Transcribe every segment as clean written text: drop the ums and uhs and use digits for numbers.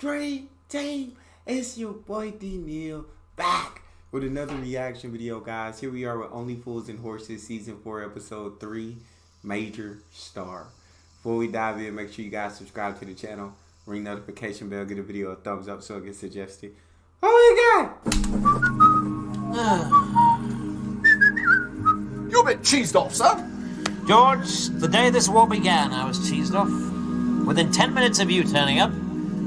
Dream Team? It's your boy D Neil back with another reaction video, guys. Here we are with Only Fools and Horses Season 4 Episode 3, Major Star. Before we dive in, make sure you guys subscribe to the channel, ring notification bell, give the video a thumbs up so it gets suggested. Oh my god! You're a bit cheesed off, sir. George, the day this war began, I was cheesed off. Within 10 minutes of you turning up,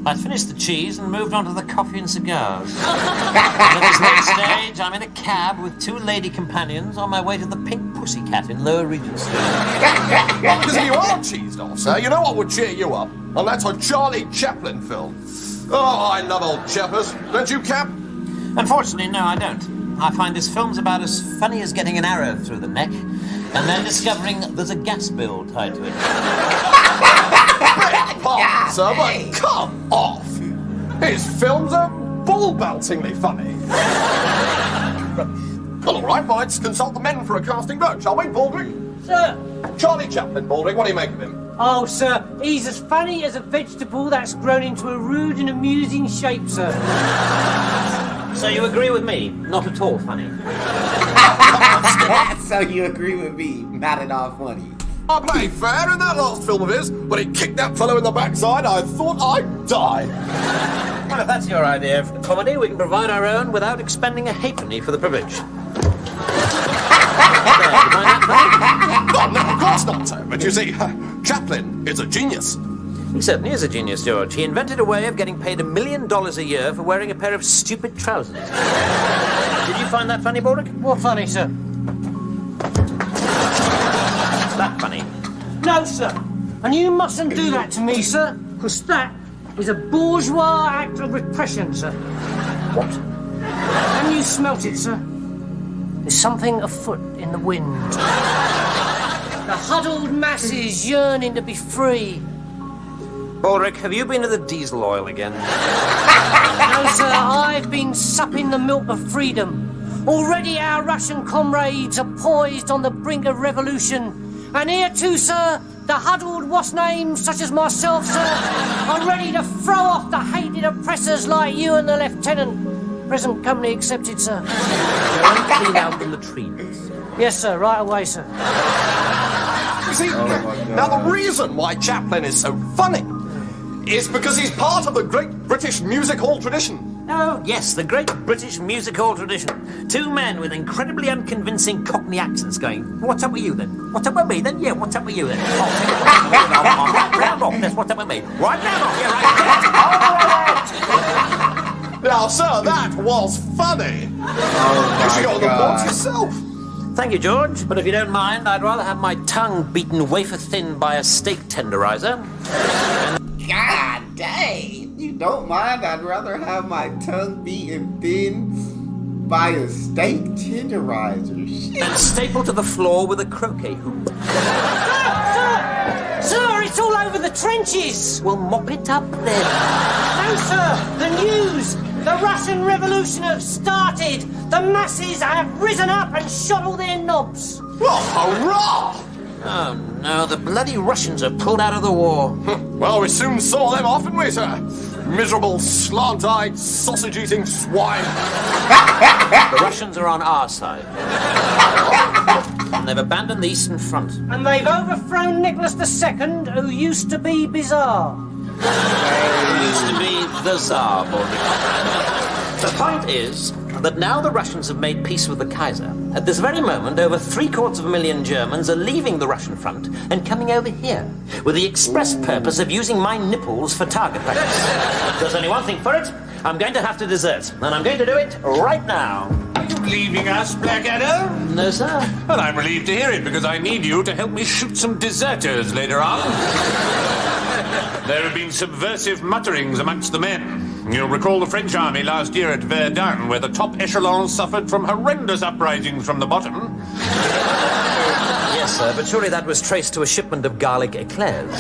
I'd finished the cheese and moved on to the coffee and cigars. And at this late stage, I'm in a cab with two lady companions on my way to the Pink Pussycat in Lower Regency. Because if you are cheesed off, sir, you know what would cheer you up? And that's a Charlie Chaplin film. Oh, I love old chappers. Don't you, Cap? Unfortunately, no, I don't. I find this film's about as funny as getting an arrow through the neck and then discovering there's a gas bill tied to it. Pardon, sir, but come off. His films are ball-beltingly funny. Well, all right, let's consult the men for a casting vote, shall we, Baldrick? Sir! Charlie Chaplin, Baldrick, what do you make of him? Oh, sir, he's as funny as a vegetable that's grown into a rude and amusing shape, sir. So you agree with me? Not at all funny. So you agree with me? Not at all funny. I played fair in that last film of his. When he kicked that fellow in the backside, I thought I'd die. Well, if that's your idea of comedy, we can provide our own without expending a halfpenny for the privilege. Oh, no, of course not, sir. But you see, Chaplin is a genius. He certainly is a genius, George. He invented a way of getting paid $1 million a year for wearing a pair of stupid trousers. Did you find that funny, Baldrick? What funny, sir? That funny? No, sir. And you mustn't do that to me, sir, because that is a bourgeois act of repression, sir. What? And you smelt it, sir. There's something afoot in the wind. The huddled masses yearning to be free. Baldrick, have you been to the diesel oil again? No, sir, I've been supping the milk of freedom. Already our Russian comrades are poised on the brink of revolution. And here too, sir, the huddled what's-names such as myself, sir, are ready to throw off the hated oppressors like you and the lieutenant. Present company accepted, sir. Clean out the latrines. Yes, sir, right away, sir. You see, now the reason why Chaplin is so funny is because he's part of the great British music hall tradition. Oh, yes, the great British music hall tradition. Two men with incredibly unconvincing Cockney accents going, what's up with you then? What's up with me then? Yeah, what's up with you then? Oh, right round off, that's what's up with me. Right round off, yeah, right. Now, sir, that was funny. Oh You should go my on the board god. yourself. Thank you, George, but if you don't mind, I'd rather have my tongue beaten wafer thin by a steak tenderizer. God dang. You don't mind? I'd rather have my tongue beaten thin by a steak tenderizer. Shit. And stapled to the floor with a croquet hoop. Sir, it's all over the trenches. We'll mop it up then. No, sir, the news. The Russian Revolution have started. The masses have risen up and shot all their knobs. Well, hurrah! Oh no, the bloody Russians are pulled out of the war. Well, we soon saw them off, didn't we, sir? Miserable, slant-eyed, sausage-eating swine. The Russians are on our side. And they've abandoned the Eastern Front. And they've overthrown Nicholas II, who used to be bizarre. It used to be the Tsar, Baldrick. The point is that now the Russians have made peace with the Kaiser. At this very moment, over 750,000 Germans are leaving the Russian front and coming over here with the express purpose of using my nipples for target practice. There's only one thing for it. I'm going to have to desert, and I'm going to do it right now. Are you leaving us, Blackadder? No, sir. Well, I'm relieved to hear it, because I need you to help me shoot some deserters later on. There have been subversive mutterings amongst the men. You'll recall the French army last year at Verdun, where the top echelons suffered from horrendous uprisings from the bottom. Yes, sir, but surely that was traced to a shipment of garlic eclairs.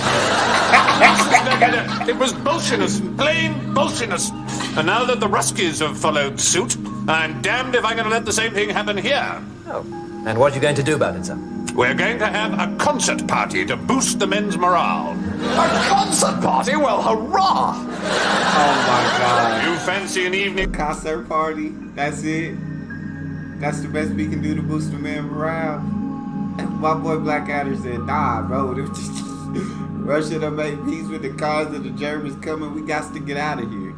It was Bolshevists, plain Bolshevists. And now that the Ruskies have followed suit, I'm damned if I'm going to let the same thing happen here. Oh, and what are you going to do about it, sir? We're going to have a concert party to boost the men's morale. A concert party? Well, hurrah! Oh my God. You fancy an evening? Concert party? That's it? That's the best we can do to boost the man morale? My boy Blackadder said, nah, bro. Russia done made peace with the cause of the Germans coming. We got to get out of here.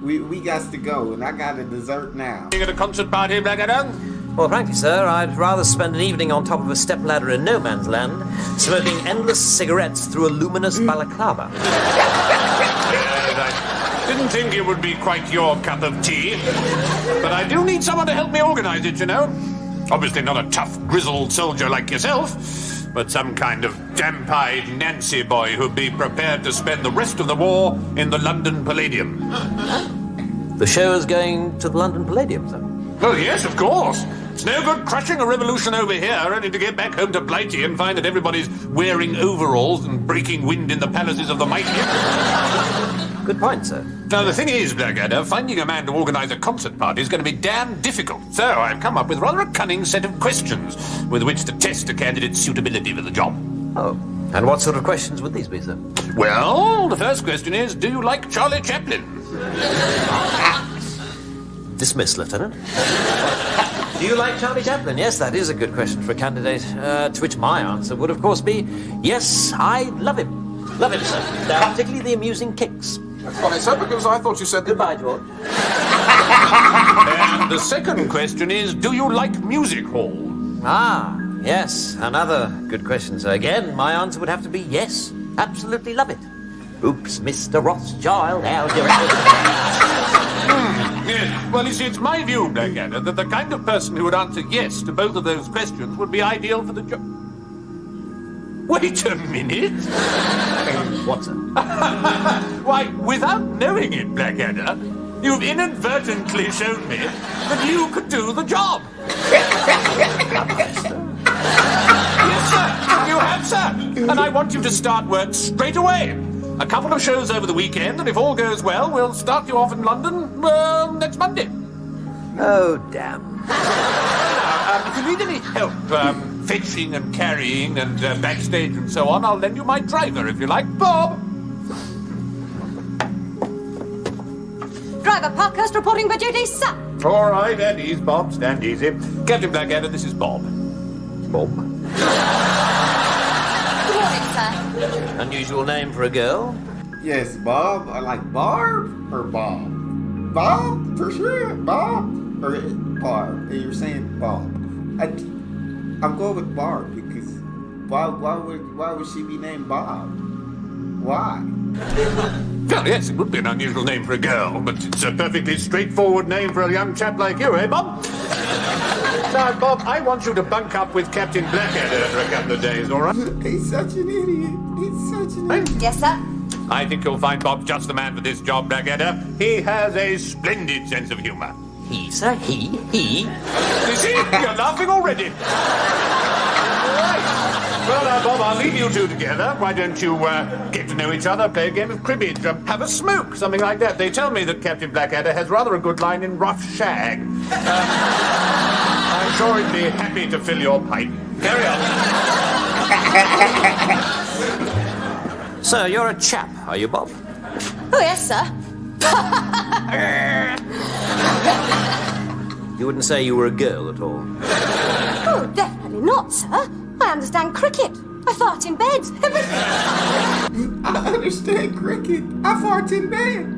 We got to go, and I got a dessert now. At a concert party, Blackadder? Well, frankly, sir, I'd rather spend an evening on top of a stepladder in no man's land, smoking endless cigarettes through a luminous balaclava. I didn't think it would be quite your cup of tea. But I do need someone to help me organize it, you know. Obviously not a tough, grizzled soldier like yourself, but some kind of damp-eyed Nancy boy who'd be prepared to spend the rest of the war in the London Palladium. The show is going to the London Palladium, sir. Oh, yes, of course. It's no good crushing a revolution over here, only to get back home to Blighty and find that everybody's wearing overalls and breaking wind in the palaces of the mighty. Good point, sir. Now, the thing is, Blackadder, finding a man to organize a concert party is going to be damn difficult. So I've come up with rather a cunning set of questions with which to test a candidate's suitability for the job. Oh, and what sort of questions would these be, sir? Well, the first question is, do you like Charlie Chaplin? Dismissed, Lieutenant. Do you like Charlie Chaplin? Yes, that is a good question for a candidate. To which my answer would, of course, be, yes, I love him. Love him, sir. Particularly the amusing kicks. That's funny, sir, because I thought you said... Goodbye, George. And the second question is, do you like music hall? Ah, yes, another good question, sir. Again, my answer would have to be yes. Absolutely love it. Oops, Mr. Rothschild, how do you Yes. Well, you see, it's my view, Blackadder, that the kind of person who would answer yes to both of those questions would be ideal for the job. Wait a minute. What, sir? Why, without knowing it, Blackadder, you've inadvertently shown me that you could do the job. Yes, sir. You have, sir. And I want you to start work straight away. A couple of shows over the weekend, and if all goes well, we'll start you off in London next Monday. Oh, damn. If you need any help fetching and carrying and backstage and so on, I'll lend you my driver if you like. Bob! Driver Parkhurst reporting for duty, sir. All right, at ease, Bob. Stand easy. Captain Blackadder, this is Bob. Bob. Good morning, sir. Unusual name for a girl. Yes, Bob. I like Barb or Bob. Bob, for sure. Bob or Barb. You're saying Bob. I'm going with Barb because why would she be named Bob? Why? Well, yes, it would be an unusual name for a girl, but it's a perfectly straightforward name for a young chap like you, eh, Bob? Now, Bob, I want you to bunk up with Captain Blackadder for a couple of days, all right? He's such an idiot. He's such an idiot. Yes, sir. I think you'll find Bob just the man for this job, Blackadder. He has a splendid sense of humor. He, sir, he. You see, you're laughing already. Right. Well, now, Bob, I'll leave you two together. Why don't you get to know each other, play a game of cribbage, have a smoke, something like that. They tell me that Captain Blackadder has rather a good line in rough shag. I'm sure he'd be happy to fill your pipe. Carry on. Sir, you're a chap, are you, Bob? Oh, yes, sir. You wouldn't say you were a girl at all. Oh, definitely not, sir. I understand cricket. I fart in bed. Everything. I understand cricket. I fart in bed.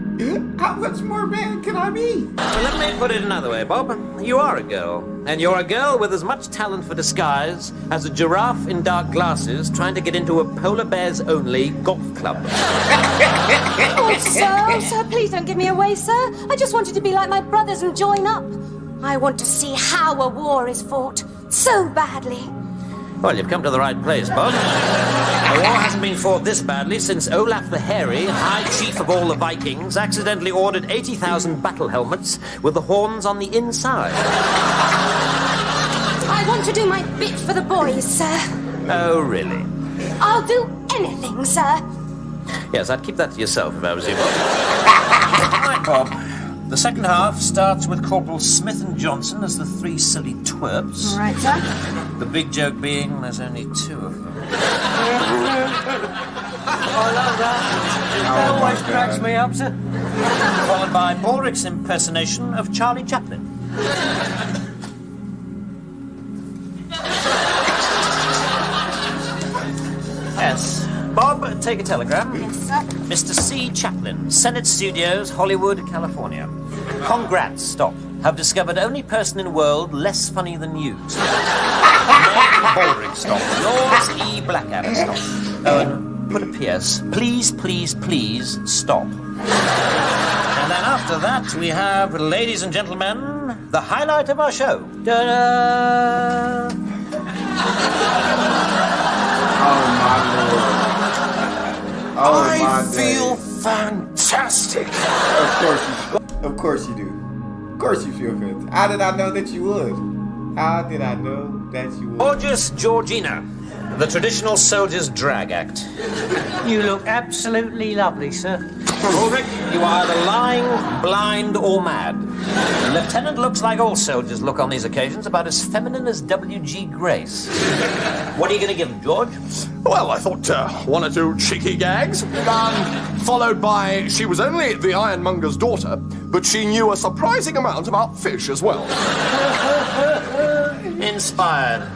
How much more bad can I be? Well, let me put it another way, Bob. You are a girl. And you're a girl with as much talent for disguise as a giraffe in dark glasses trying to get into a polar bears only golf club. Oh, sir, please don't give me away, sir. I just wanted to be like my brothers and join up. I want to see how a war is fought so badly. Well, you've come to the right place, Bob. The war hasn't been fought this badly since Olaf the Hairy, High Chief of all the Vikings, accidentally ordered 80,000 battle helmets with the horns on the inside. I want to do my bit for the boys, sir. Oh, really? I'll do anything, sir. Yes, I'd keep that to yourself if I was you, Bob. Right, Bob. The second half starts with Corporal Smith and Johnson as the three silly twerps. All right, sir. The big joke being there's only two of them. I love that. That always cracks me up, sir. Followed by Baldrick's impersonation of Charlie Chaplin. Yes. Bob, take a telegram. Yes, sir. Mr. C. Chaplin, Senate Studios, Hollywood, California. Congrats, stop. Have discovered only person in world less funny than you. Baldrick, stop. Yours, E. Blackadder, stop. Owen, put a P.S. Please, please, please, stop. And then after that, we have, ladies and gentlemen, the highlight of our show. Ta-da! I feel fantastic. Of course you do. Of course you feel good. How did I know that you would? How did I know that you would? Gorgeous Georgina, the traditional soldier's drag act. You look absolutely lovely, sir. Baldrick, you are either lying, blind, or mad. The lieutenant looks like all soldiers look on these occasions, about as feminine as W.G. Grace. What are you going to give him, George? Well, I thought one or two cheeky gags, followed by she was only the ironmonger's daughter, but she knew a surprising amount about fish as well. Inspired.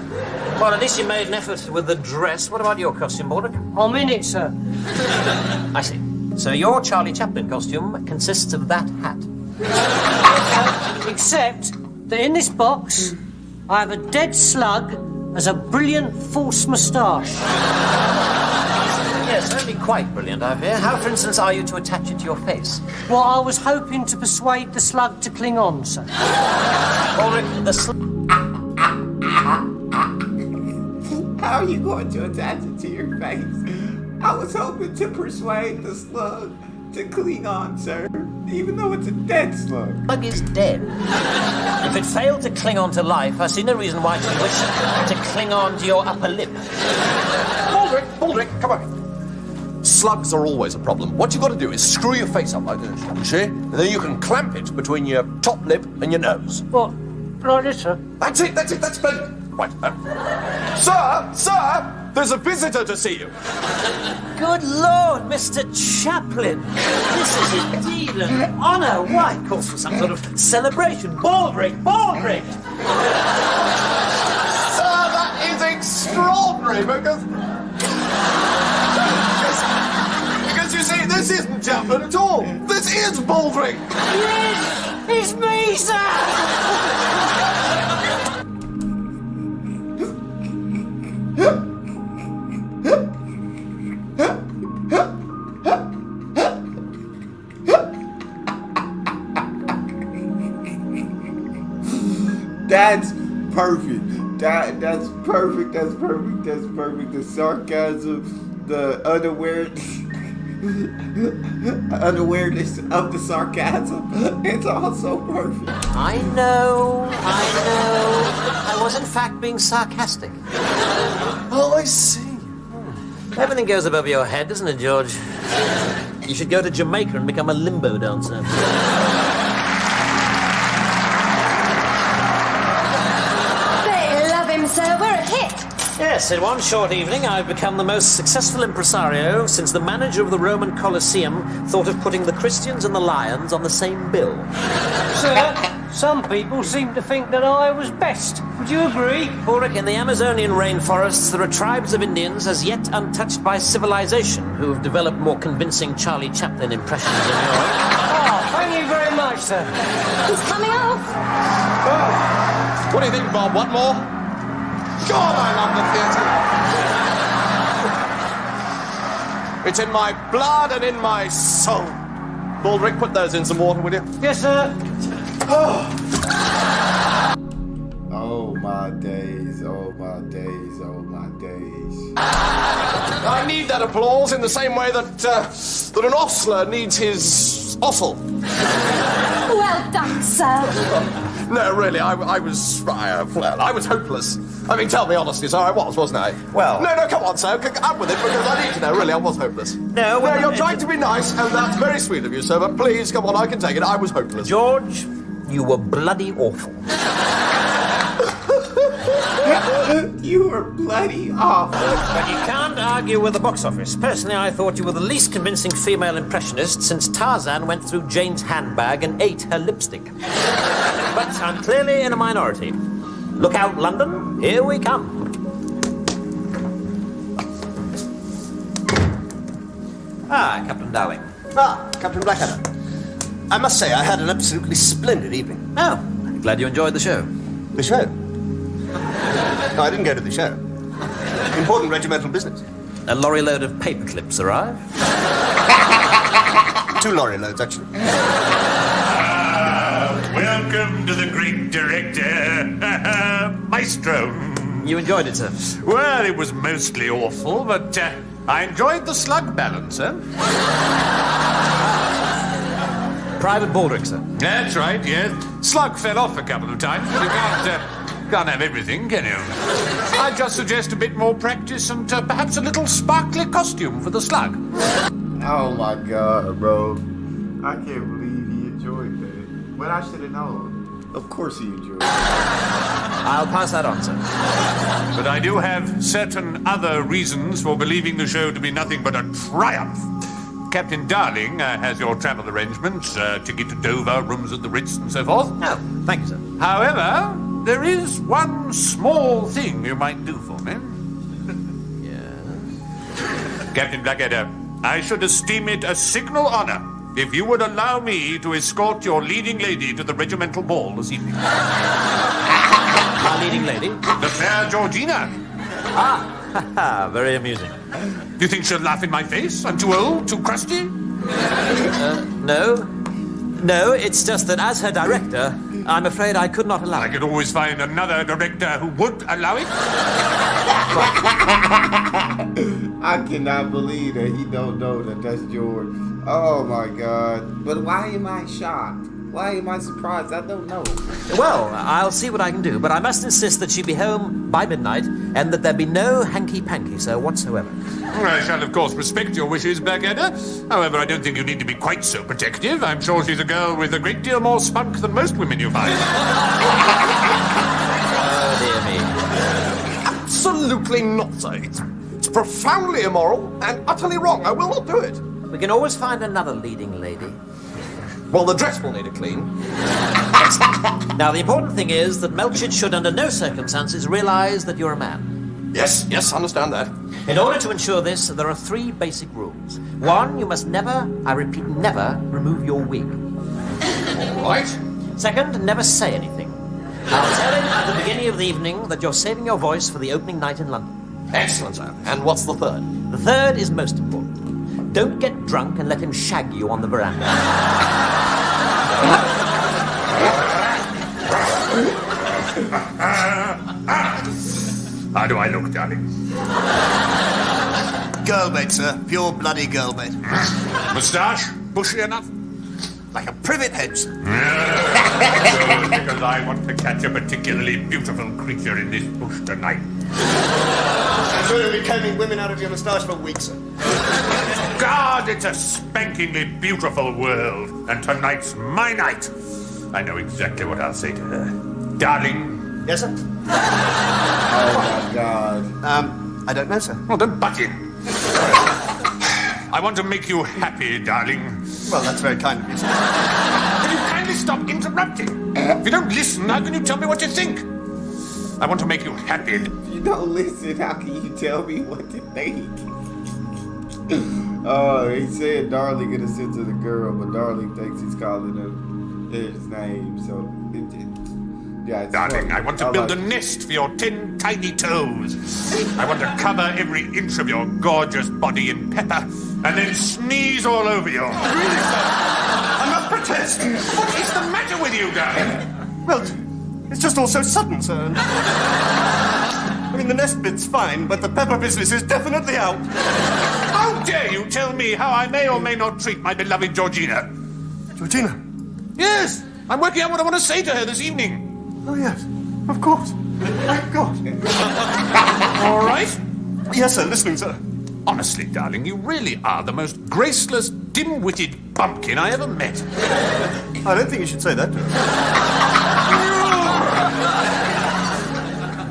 Well, at least you made an effort with the dress. What about your costume, Baldrick? I'm in it, sir. I see. So your Charlie Chaplin costume consists of that hat. Except that in this box, I have a dead slug as a brilliant false moustache. Yes, only quite brilliant, I fear. How, for instance, are you to attach it to your face? Well, I was hoping to persuade the slug to cling on, sir. Baldrick, the How are you going to attach it to your face? I was hoping to persuade the slug to cling on, sir, even though it's a dead slug. slug is dead. If it failed to cling on to life, I see no reason why it should wish to cling on to your upper lip. Baldrick, come on. Slugs are always a problem. What you've got to do is screw your face up like this, see? And then you can clamp it between your top lip and your nose. What? Like this, sir? That's it, that's splendid. Right, sir, there's a visitor to see you. Good Lord, Mr. Chaplin. This is indeed an honour. Why, it calls for some sort of celebration. Baldrick! Sir, that is extraordinary because you see, this isn't Chaplin at all. This is Baldrick. Yes! It's me, sir! That's perfect. That's perfect. The sarcasm, the unawareness of the sarcasm. It's also perfect. I know. I was in fact being sarcastic. Oh, I see. Everything goes above your head, doesn't it, George? You should go to Jamaica and become a limbo dancer. They love him, sir. We're a hit. Yes, in one short evening, I've become the most successful impresario since the manager of the Roman Colosseum thought of putting the Christians and the lions on the same bill. Sir, some people seem to think that I was best. Would you agree? Baldrick, in the Amazonian rainforests, there are tribes of Indians as yet untouched by civilization who have developed more convincing Charlie Chaplin impressions than yours. Oh, thank you very much, sir. He's coming off. What do you think, Bob? What more? God, I love the theatre. It's in my blood and in my soul. Baldrick, put those in some water, will you? Yes, sir. Oh my days. I need that applause in the same way that an ostler needs his osel. Well done, sir. No, really, I was hopeless. I mean, tell me honestly, sir, I was, wasn't I? Well- No, come on, sir, up with it, because I need to know, really, I was hopeless. No, You're trying to be nice, and that's very sweet of you, sir, but please, come on, I can take it, I was hopeless. George, you were bloody awful. You were bloody awful. But you can't argue with the box office. Personally, I thought you were the least convincing female impressionist since Tarzan went through Jane's handbag and ate her lipstick. But I'm clearly in a minority. Look out, London. Here we come. Ah, Captain Darling. Ah, Captain Blackadder. I must say, I had an absolutely splendid evening. Oh, glad you enjoyed the show. The show? No, I didn't go to the show. Important regimental business. A lorry load of paper clips arrived. 2 lorry loads, actually. Welcome to the great director, Maestro. You enjoyed it, sir? Well, it was mostly awful, but I enjoyed the slug balancer. Private Baldrick, sir. That's right, yes. Slug fell off a couple of times, but you can't have everything, can you? I'd just suggest a bit more practice and perhaps a little sparkly costume for the slug. Oh my god, bro. I can't believe he enjoyed that. But I should have known. Of course he enjoyed it. I'll pass that on, sir. But I do have certain other reasons for believing the show to be nothing but a triumph. Captain Darling has your travel arrangements, ticket to Dover, rooms at the Ritz and so forth. Oh, thank you, sir. However, there is one small thing you might do for me. Yeah. Captain Blackadder, I should esteem it a signal honor if you would allow me to escort your leading lady to the regimental ball this evening. Our leading lady? The fair Georgina. Ah, very amusing. Do you think she'll laugh in my face? I'm too old, too crusty? No. No, it's just that as her director, I'm afraid I could not allow I it. could always find another director who would allow it. I cannot believe that he don't know that that's George. Oh my god. But why am I shocked? Why am I surprised? I don't know. Well, I'll see what I can do, but I must insist that she be home by midnight and that there be no hanky-panky, sir, whatsoever. I shall, of course, respect your wishes, Blackadder. However, I don't think you need to be quite so protective. I'm sure she's a girl with a great deal more spunk than most women you find. Oh, dear me. Absolutely not, sir. It's profoundly immoral and utterly wrong. I will not do it. We can always find another leading lady. Well, the dress will need a clean. Now, the important thing is that Melchett should under no circumstances realize that you're a man. Yes, understand that. In order to ensure this, there are 3 basic rules. 1, you must never, I repeat, never remove your wig. All right. Second, never say anything. I'll tell him at the beginning of the evening that you're saving your voice for the opening night in London. Excellent, sir. And what's the third? The third is most important. Don't get drunk and let him shag you on the veranda. How do I look, darling? Girlbait, sir. Pure bloody girlbait. Moustache? Bushy enough? Like a privet head, sir. Because I want to catch a particularly beautiful creature in this bush tonight. I'm sure you'll be combing women out of your moustache for weeks, sir. God, it's a spankingly beautiful world, and tonight's my night. I know exactly what I'll say to her. Darling. Yes, sir? Oh my god. I don't know, sir. Well, don't butt in. I want to make you happy, darling. Well, that's very kind of you, sir. Can you kindly stop interrupting? If you don't listen, how can you tell me what you think? I want to make you happy. If you don't listen, how can you tell me what to think? Oh, he said Darling in a sense of the girl, but Darling thinks he's calling his name, so yeah, it's Darling, funny. I want to build a nest for your 10 tiny toes. I want to cover every inch of your gorgeous body in pepper and then sneeze all over you. Really, sir? I must protest. What is the matter with you, darling? Well, it's just all so sudden, sir. I mean, the nest bit's fine, but the pepper business is definitely out. How dare you tell me how I may or may not treat my beloved Georgina? Georgina? Yes, I'm working out what I want to say to her this evening. Oh, yes. Of course. Thank God. All right? Yes, sir. Listening, sir. Honestly, darling, you really are the most graceless, dim-witted bumpkin I ever met. I don't think you should say that to her.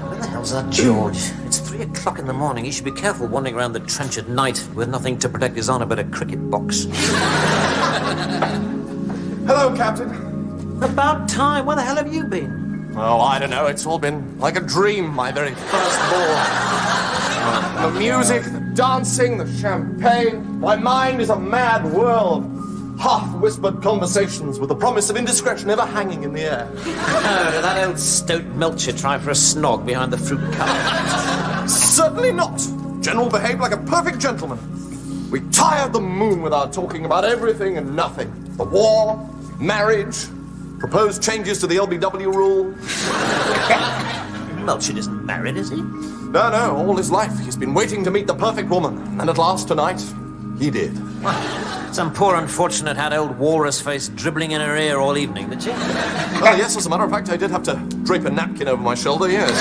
Where the hell that George. It's 3 o'clock in the morning. He should be careful wandering around the trench at night with nothing to protect his honour but a cricket box. Hello, Captain. About time. Where the hell have you been? Oh, I don't know. It's all been like a dream, my very first ball. The music, the dancing, the champagne. My mind is a mad whirl of half-whispered conversations with the promise of indiscretion ever hanging in the air. Oh, did that old stoat Melcher try for a snog behind the fruit cup? Certainly not. General behaved like a perfect gentleman. We tired the moon with our talking about everything and nothing. The war, marriage, proposed changes to the LBW rule. Melcher isn't married, is he? No, all his life he's been waiting to meet the perfect woman. And at last, tonight, he did. Some poor unfortunate had old Walrus face dribbling in her ear all evening, did she? Well, yes, as a matter of fact, I did have to drape a napkin over my shoulder, yes.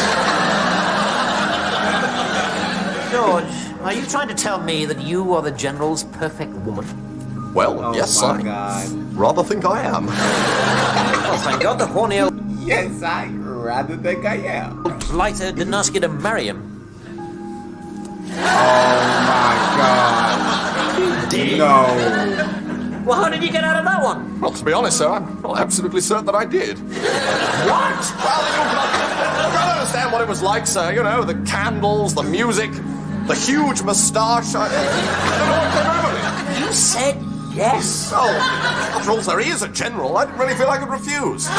George, are you trying to tell me that you are the General's perfect woman? Well, yes, my I God. rather think I am. Oh, thank God the horny old Yes, I rather think I am. blighter didn't ask you to marry him. Oh my God. Did? No. Well, how did you get out of that one? Well, to be honest, sir, I'm absolutely certain that I did. What? Well, you don't understand what it was like, sir. You know, the candles, the music, the huge moustache. I don't know what came over me. You said yes. Oh, after all, sir, he is a general. I didn't really feel I could refuse. He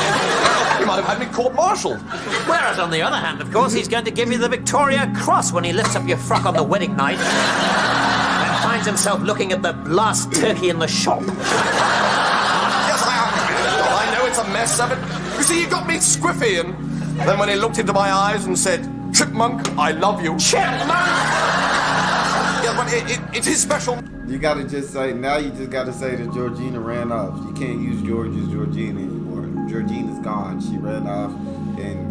might have had me court-martialed. Whereas, on the other hand, of course, he's going to give you the Victoria Cross when he lifts up your frock on the wedding night and finds himself looking at the blast turkey in the shop. Yes, I know it's a mess of it. You see, he got me squiffy, and then when he looked into my eyes and said, "Chipmunk, I love you." Chipmunk! Yeah, but it's his special. You gotta just say, now you just gotta say that Georgina ran off. You can't use George as Georgina anymore. Georgina's gone. She ran off, and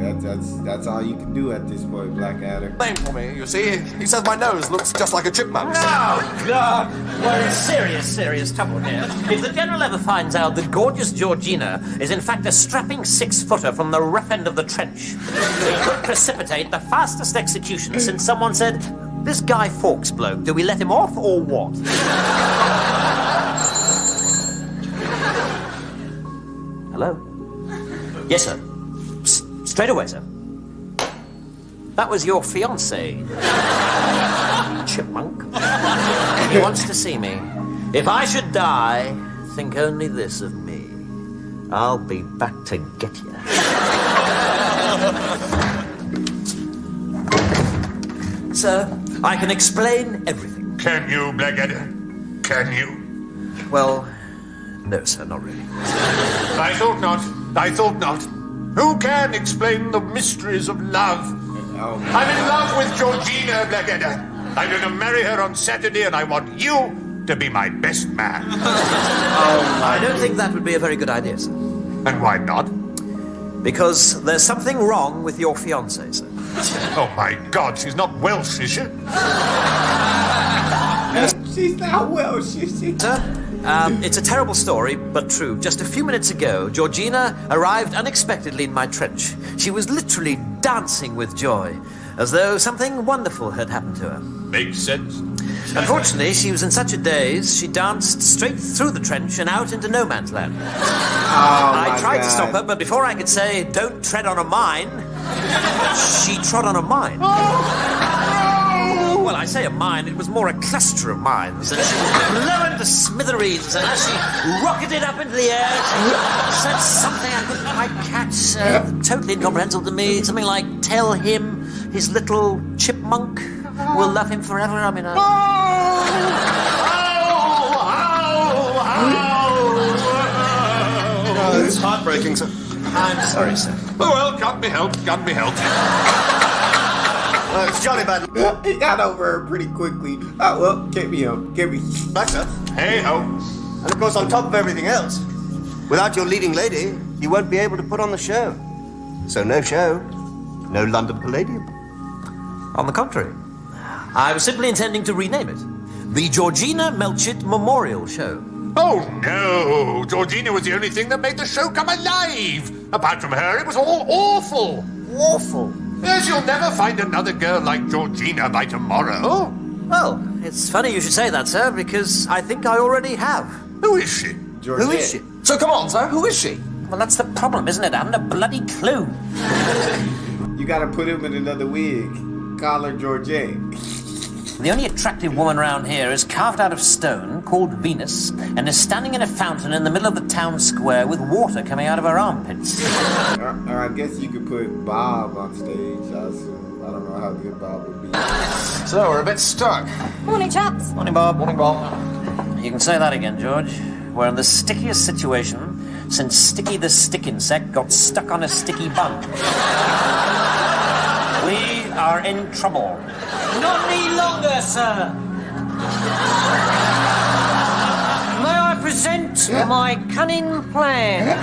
that's all you can do at this point, Blackadder. Blame for me, you see. He says my nose looks just like a chipmunk's. Oh, God! We're in serious trouble here. If the General ever finds out that gorgeous Georgina is in fact a strapping 6-footer from the rough end of the trench, it could precipitate the fastest execution since someone said, "This Guy Fawkes bloke, do we let him off or what?" Hello? Yes, sir. Straight away, sir. That was your fiancé, Chipmunk. He wants to see me. If I should die, think only this of me. I'll be back to get you. Sir, I can explain everything. Can you, Blackadder? Can you? Well, no, sir, not really. I thought not. Who can explain the mysteries of love? Oh, I'm in love with Georgina, Blackadder. I'm going to marry her on Saturday, and I want you to be my best man. I don't think that would be a very good idea, sir. And why not? Because there's something wrong with your fiancée, sir. Oh, my God, she's not Welsh, is she? she's not Welsh, is she? Sir, it's a terrible story, but true. Just a few minutes ago, Georgina arrived unexpectedly in my trench. She was literally dancing with joy, as though something wonderful had happened to her. Makes sense. Unfortunately, she was in such a daze, she danced straight through the trench and out into no man's land. I tried to stop her, but before I could say, "Don't tread on a mine," she trod on a mine. Well, I say a mine, it was more a cluster of mines, and she was blown to smithereens, and as she rocketed up into the air, she said something I couldn't quite catch, totally incomprehensible to me, something like, "Tell him his little chipmunk will love him forever." I mean, It's heartbreaking, sir. I'm sorry, sir. Oh, well, can't be helped. It's jolly bad. He got over her pretty quickly. Oh, well, get me up. Get me. Back, sir. Hey-ho. And of course, on top of everything else, without your leading lady, you won't be able to put on the show. So no show, no London Palladium. On the contrary, I was simply intending to rename it the Georgina Melchett Memorial Show. Oh, no. Georgina was the only thing that made the show come alive. Apart from her, it was all awful. Awful. Yes, you'll never find another girl like Georgina by tomorrow. Well, it's funny you should say that, sir, because I think I already have. Who is she? Georgette. Who is she? So come on, sir, who is she? Well, that's the problem, isn't it? I haven't a bloody clue. You gotta put him in another wig. Call her Georgette. The only attractive woman around here is carved out of stone, called Venus, and is standing in a fountain in the middle of the town square with water coming out of her armpits. Or I guess you could put Bob on stage. I assume. I don't know how good Bob would be. So we're a bit stuck. Morning, chaps. Morning, Bob. Morning, Bob. You can say that again, George. We're in the stickiest situation since Sticky the stick insect got stuck on a sticky bun. We are in trouble. Not any longer, sir. May I present my cunning plan?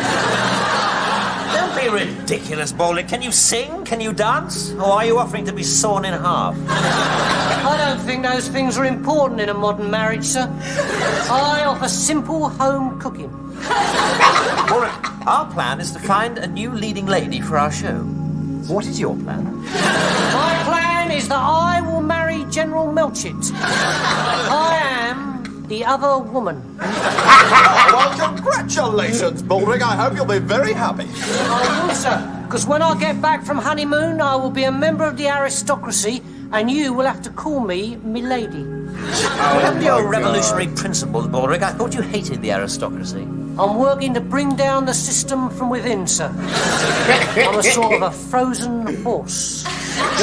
Don't be ridiculous, Baldrick. Can you sing? Can you dance? Or are you offering to be sawn in half? I don't think those things are important in a modern marriage, sir. I offer simple home cooking. Baldrick, our plan is to find a new leading lady for our show. What is your plan? My plan is that I will marry General Melchett. I am the other woman. Well, congratulations, Baldrick. I hope you'll be very happy. I will, sir, because when I get back from honeymoon, I will be a member of the aristocracy, and you will have to call me milady. Remember your revolutionary principles, Baldrick. I thought you hated the aristocracy. I'm working to bring down the system from within, sir. I'm a sort of a frozen horse.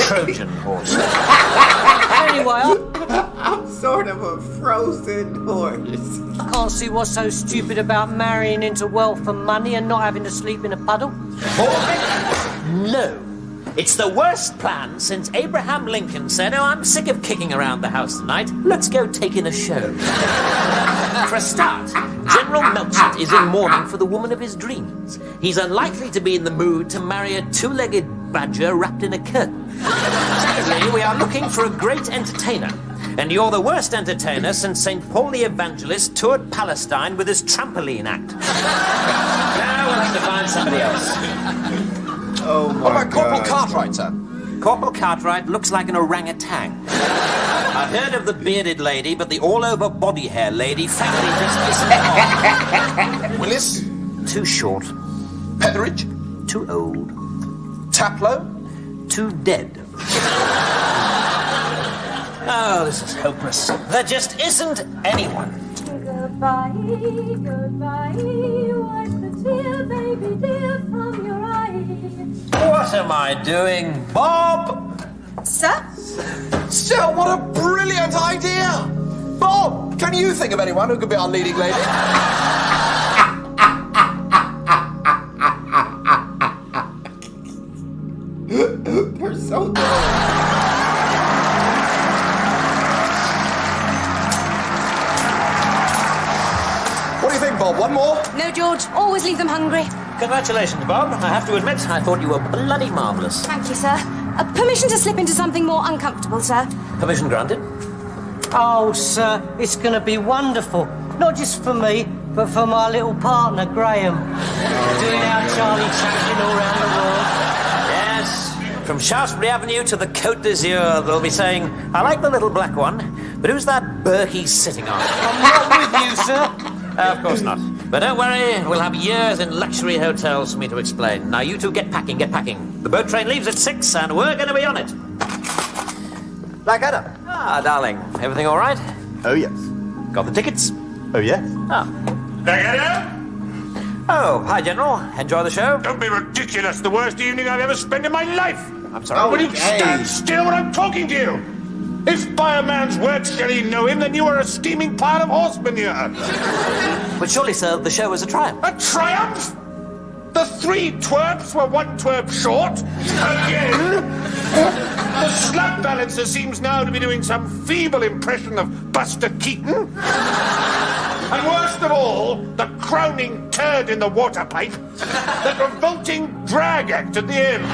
Trojan horse. Anyway, I'm sort of a frozen horse. I can't see what's so stupid about marrying into wealth and money and not having to sleep in a puddle. No. It's the worst plan since Abraham Lincoln said, "Oh, I'm sick of kicking around the house tonight. Let's go take in a show." For a start, General Melchett is in mourning for the woman of his dreams. He's unlikely to be in the mood to marry a two-legged badger wrapped in a curtain. Secondly, we are looking for a great entertainer. And you're the worst entertainer since St. Paul the Evangelist toured Palestine with his trampoline act. Now we'll have to find somebody else. Oh What my about Corporal God. Cartwright, sir? Corporal Cartwright looks like an orangutan. I've heard of the bearded lady, but the all-over body hair lady, frankly, just isn't on. Willis? Too short, Petheridge? too old, Taplow? too dead. Oh, this is hopeless. There just isn't anyone. Goodbye, goodbye. Wipe the tear, baby dear, from your eye. What am I doing, Bob? Sir? Still, what a brilliant idea! Bob, can you think of anyone who could be our leading lady? Persona. What do you think, Bob? One more? No, George. Always leave them hungry. Congratulations, Bob. I have to admit, I thought you were bloody marvellous. Thank you, sir. Permission to slip into something more uncomfortable, sir. Permission granted. Oh, sir, it's going to be wonderful. Not just for me, but for my little partner, Graham. Doing our Charlie Chaplin all around the world. Yes. From Shaftesbury Avenue to the Côte d'Azur, they'll be saying, "I like the little black one, but who's that Burke he's sitting on?" I'm not with you, sir. Of course not. But don't worry, we'll have years in luxury hotels for me to explain. Now you two get packing, get packing. The boat train leaves at 6 and we're going to be on it. Blackadder. Ah, darling, everything all right? Oh, yes. Got the tickets? Oh, yes. Ah. Blackadder? Oh, hi, General. Enjoy the show? Don't be ridiculous. The worst evening I've ever spent in my life. I'm sorry. Will you hey. stand still when I'm talking to you? If by a man's word shall he know him, then you are a steaming pile of horse manure. But surely, sir, the show was a triumph. A triumph? The 3 twerps were 1 twerp short. Again? The slap balancer seems now to be doing some feeble impression of Buster Keaton. And worst of all, the crowning turd in the water pipe, that revolting drag act at the end.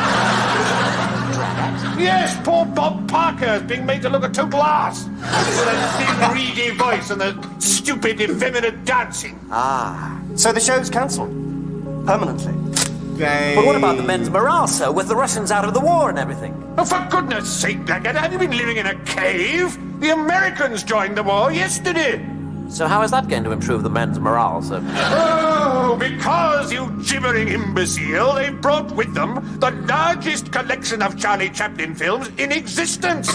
Yes, poor Bob Parker is being made to look a total arse. With that thin, reedy voice and the stupid, effeminate dancing. So the show's cancelled. Permanently. Dang. But what about the men's morale, sir, with the Russians out of the war and everything? Oh, for goodness sake, Blackadder, have you been living in a cave? The Americans joined the war yesterday. So how is that going to improve the men's morale, sir? Oh, because, you gibbering imbecile, they brought with them the largest collection of Charlie Chaplin films in existence.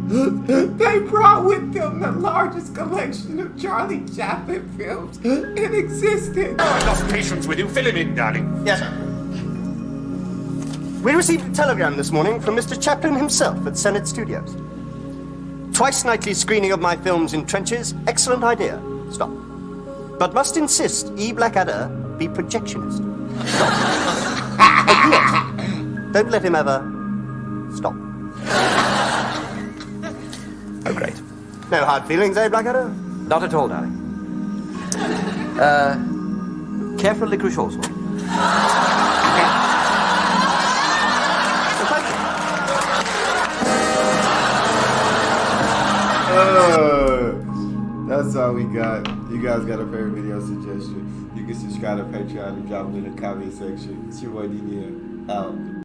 They brought with them the largest collection of Charlie Chaplin films in existence. Oh, I lost patience with you. Fill him in, darling. Yes, sir. We received a telegram this morning from Mr. Chaplin himself at Senate Studios. Twice nightly screening of my films in trenches. Excellent idea. Stop. But must insist E. Blackadder be projectionist. Stop. And yes, don't let him ever stop. Oh, great. No hard feelings, eh, Blackadder? Not at all, darling. Care for a licorice also? That's all we got. You guys got a favorite video suggestion? You can subscribe to Patreon and drop it in the comment section. It's your boy D. Out.